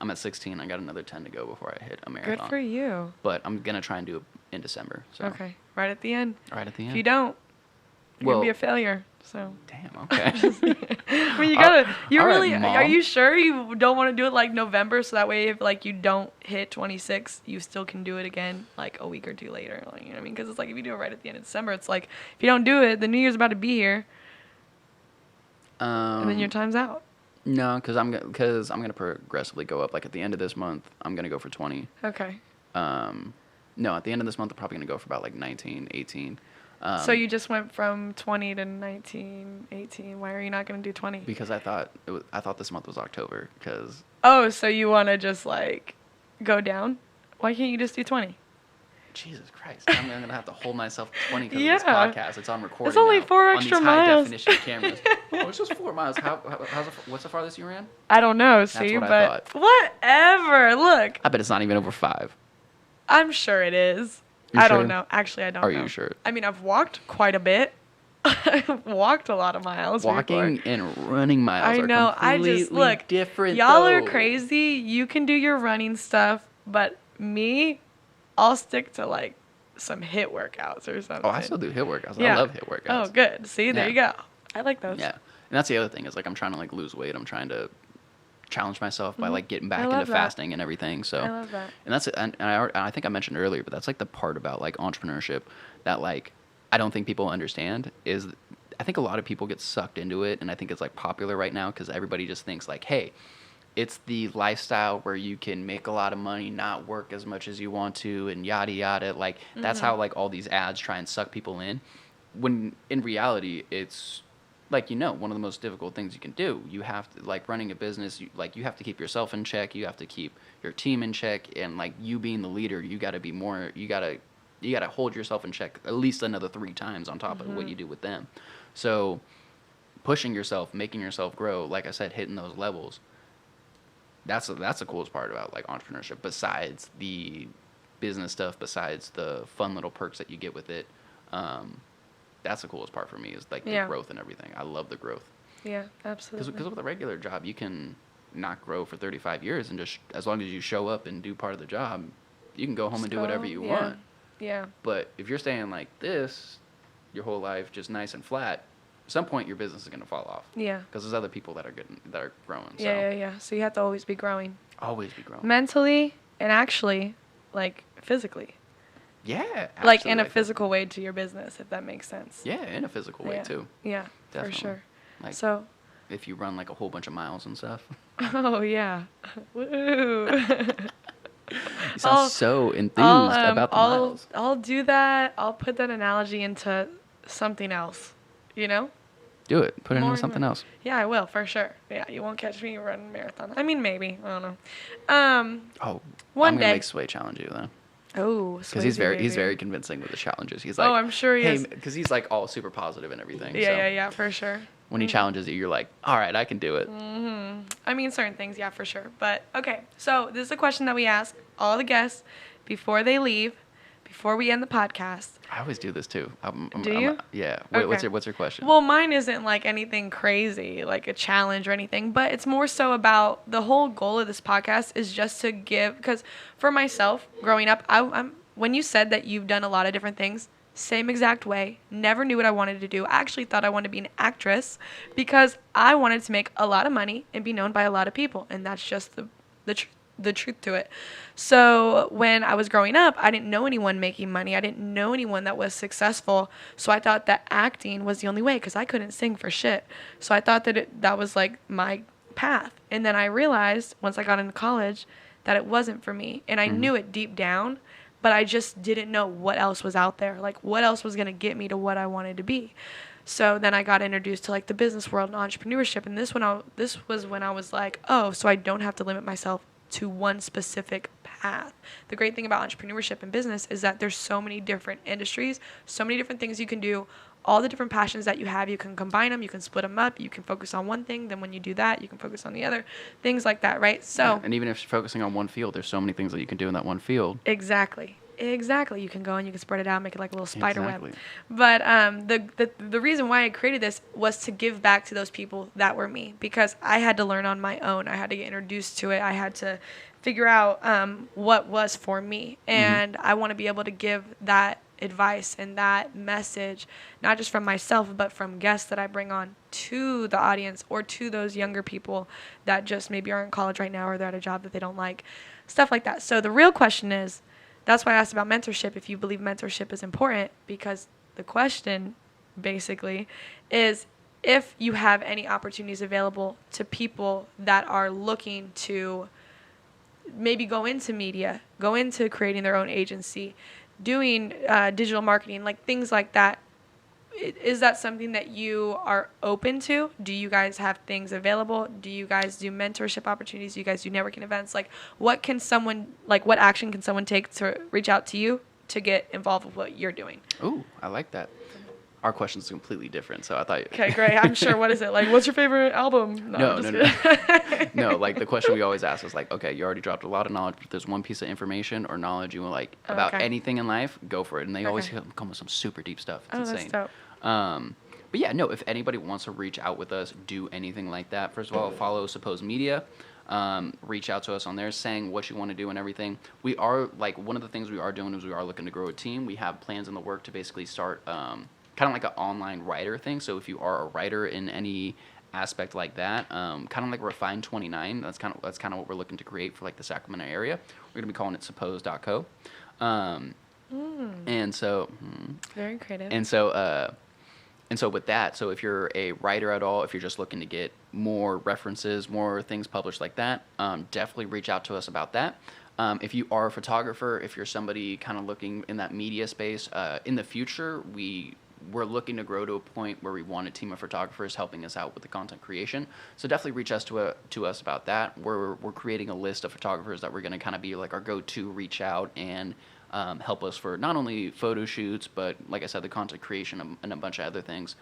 I'm at 16. I got another 10 to go before I hit a marathon. Good for you. But I'm gonna try and do it in December. So Okay. Right at the end. right at the end. If you don't, you're Well- gonna be a failure. So. Damn. Okay. I mean, you gotta. You all right, really. Mom. Are you sure you don't want to do it like November, so that way if like you don't hit 26, you still can do it again like a week or two later. Like, you know what I mean? Because it's like if you do it right at the end of December, it's like if you don't do it, the New Year's about to be here, and then your time's out. No, because I'm gonna progressively go up. Like at the end of this month, I'm gonna go for 20. Okay. No, at the end of this month, I'm probably gonna go for about like 19, 18. So you just went from 20 to 19, 18. Why are you not gonna do 20? Because I thought this month was October. Because Oh, so you want to just like go down? Why can't you just do 20? Jesus Christ, I'm gonna have to hold myself to 20 because Yeah. of this podcast. It's on recording. It's only now, 4 on extra these miles. high definition cameras. Oh, it's just 4 miles. What's the farthest you ran? I don't know, see, what I but whatever. Look, I bet it's not even over 5. I'm sure it is. You I sure? don't know. Actually, I don't Are know. you sure? I mean, I've walked quite a bit. I've walked a lot of miles. Walking before. and running miles I know. are completely I just look. different. Y'all are though. crazy. You can do your running stuff, but me, I'll stick to like some HIIT workouts or something. Oh, I still do HIIT workouts. Yeah. I love HIIT workouts. Oh, good. See, there Yeah. you go. I like those. Yeah, and that's the other thing is like I'm trying to like lose weight. I'm trying to challenge myself by like getting back Mm-hmm. love into that. fasting and everything. So I love that. and that's and I think I mentioned earlier, but that's like the part about like entrepreneurship that like I don't think people understand is I think a lot of people get sucked into it, and I think it's like popular right now because everybody just thinks like, hey, it's the lifestyle where you can make a lot of money, not work as much as you want to, and yada yada. Like that's how like all these ads try and suck people in. When in reality, it's like one of the most difficult things you can do. You have to like running a business. You have to keep yourself in check. You have to keep your team in check, and like you being the leader, you got to be more. You got to hold yourself in check at least another 3 times on top of what you do with them. So pushing yourself, making yourself grow. Like I said, hitting those levels. That's the coolest part about like entrepreneurship. Besides the business stuff, besides the fun little perks that you get with it, that's the coolest part for me is like the growth and everything. I love the growth. Yeah, absolutely. Because with a regular job, you can not grow for 35 years and just as long as you show up and do part of the job, you can go home and do whatever you want. Yeah. But if you're staying like this your whole life, just nice and flat, at some point your business is going to fall off. Yeah. Because there's other people that are growing. So Yeah. So you have to always be growing. always be growing. Mentally and actually, like physically. Yeah, Like in a absolutely. physical way to your business, if that makes sense. Yeah, in a physical way Yeah. too. Yeah, Definitely. for sure. Like So, if you run like a whole bunch of miles and stuff. oh yeah. Woo. You sound I'll, so enthused about the miles. I'll do that. I'll put that analogy into something else, you know? Do it. Put it More into and something more. else. Yeah, I will, for sure. Yeah, you won't catch me running a marathon. I mean, maybe. I don't know. Oh, One I'm gonna day. make Sway challenge you though. Oh, Because Swayze, he's baby. very convincing with the challenges. He's Oh, like, I'm sure he hey, is. because he's like all super positive and everything. Yeah, So yeah, yeah, for sure. when he challenges you, you're like, all right, I can do it. I mean, certain things, yeah, for sure. But, okay, so this is a question that we ask all the guests before they leave, before we end the podcast. I always do this too. Do you? Yeah. Okay. What's your question? Well, mine isn't like anything crazy, like a challenge or anything, but it's more so about the whole goal of this podcast is just to give, because for myself, growing up, I'm when you said that you've done a lot of different things, same exact way, never knew what I wanted to do. I actually thought I wanted to be an actress because I wanted to make a lot of money and be known by a lot of people, and that's just the truth to it. So when I was growing up, I didn't know anyone making money. I didn't know anyone that was successful. So I thought that acting was the only way because I couldn't sing for shit. So I thought that that was like my path. And then I realized once I got into college that it wasn't for me. And I knew it deep down, but I just didn't know what else was out there. Like what else was going to get me to what I wanted to be. So then I got introduced to like the business world and entrepreneurship. And this was when I was like, oh, so I don't have to limit myself to one specific path. The great thing about entrepreneurship and business is that there's so many different industries, so many different things you can do, all the different passions that you have, you can combine them, you can split them up, you can focus on one thing, then when you do that, you can focus on the other, things like that, right? So, yeah, and even if you're focusing on one field, there's so many things that you can do in that one field. Exactly. You can go and you can spread it out, make it like a little spider Exactly. web. But the reason why I created this was to give back to those people that were me because I had to learn on my own. I had to get introduced to it. I had to figure out what was for me, and I want to be able to give that advice and that message, not just from myself, but from guests that I bring on to the audience or to those younger people that just maybe are in college right now or they're at a job that they don't like, stuff like that. So the real question is, that's why I asked about mentorship, if you believe mentorship is important, because the question basically is if you have any opportunities available to people that are looking to maybe go into media, go into creating their own agency, doing digital marketing, like things like that. Is that something that you are open to? Do you guys have things available? Do you guys do mentorship opportunities? Do you guys do networking events? Like, what action can someone take to reach out to you to get involved with what you're doing? Ooh, I like that. Our question's completely different, so I thought. Okay, great. I'm sure. What is it? Like, what's your favorite album? No. Kidding. No, like the question we always ask is like, okay, you already dropped a lot of knowledge, but there's one piece of information or knowledge you want like about Okay. anything in life, go for it. And they always Okay. come with some super deep stuff. It's Oh, insane. that's dope. But yeah, no, if anybody wants to reach out with us, do anything like that. First of all, follow Suppose Media. Reach out to us on there saying what you want to do and everything. We are, like, one of the things we are doing is we are looking to grow a team. We have plans in the work to basically start kind of like an online writer thing. So if you are a writer in any aspect like that, kind of like Refine 29, that's kind of what we're looking to create for like the Sacramento area. We're going to be calling it suppose.co. And so... Very creative. And so with that, so if you're a writer at all, if you're just looking to get more references, more things published like that, definitely reach out to us about that. If you are a photographer, if you're somebody kind of looking in that media space, in the future, we're looking to grow to a point where we want a team of photographers helping us out with the content creation. So definitely reach us to us about that. We're creating a list of photographers that we're going to kind of be like our go-to reach out and help us for not only photo shoots, but like I said, the content creation and a bunch of other things.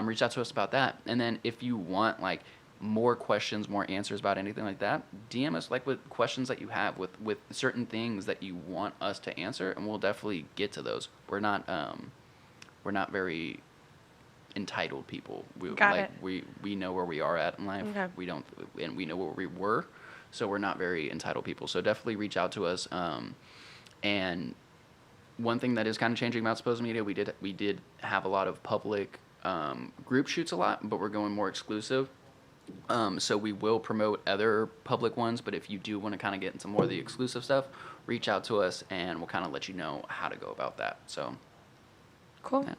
Reach out to us about that. And then if you want like more questions, more answers about anything like that, DM us like with questions that you have with certain things that you want us to answer, and we'll definitely get to those. We're not very entitled people. We know where we are at in life. Okay. We know where we were, so we're not very entitled people. So definitely reach out to us. And one thing that is kind of changing about Suppose Media, we did have a lot of public group shoots a lot, but we're going more exclusive. So we will promote other public ones, but if you do want to kind of get into more of the exclusive stuff, reach out to us and we'll kind of let you know how to go about that. So cool. Yeah.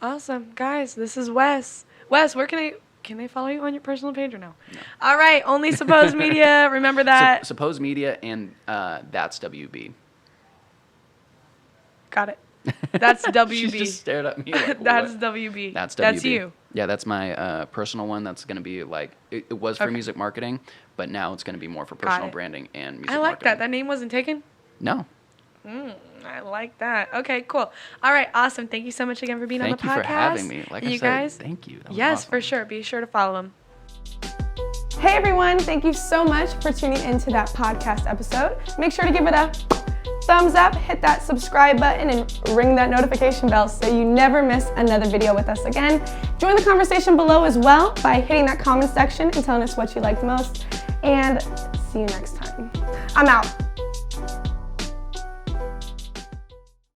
Awesome. Guys, this is Wes. Wes, where can they follow you on your personal page or no? All right, only Suppose Media. Remember that. Suppose Media and that's WB. Got it. That's WB. She just stared at me like, That's what? WB. That's WB. That's you. Yeah, that's my personal one. That's going to be like, it was for music marketing, but now it's going to be more for personal branding and music marketing. I like that. That name wasn't taken? No. I like that. Okay, cool. All right, awesome. Thank you so much again for being on the podcast. Thank you for having me. Like I said, guys, thank you. That was yes, awesome. for sure. Be sure to follow them. Hey everyone, thank you so much for tuning into that podcast episode. Make sure to give it a thumbs up, hit that subscribe button, and ring that notification bell so you never miss another video with us again. Join the conversation below as well by hitting that comment section and telling us what you liked most. And see you next time. I'm out.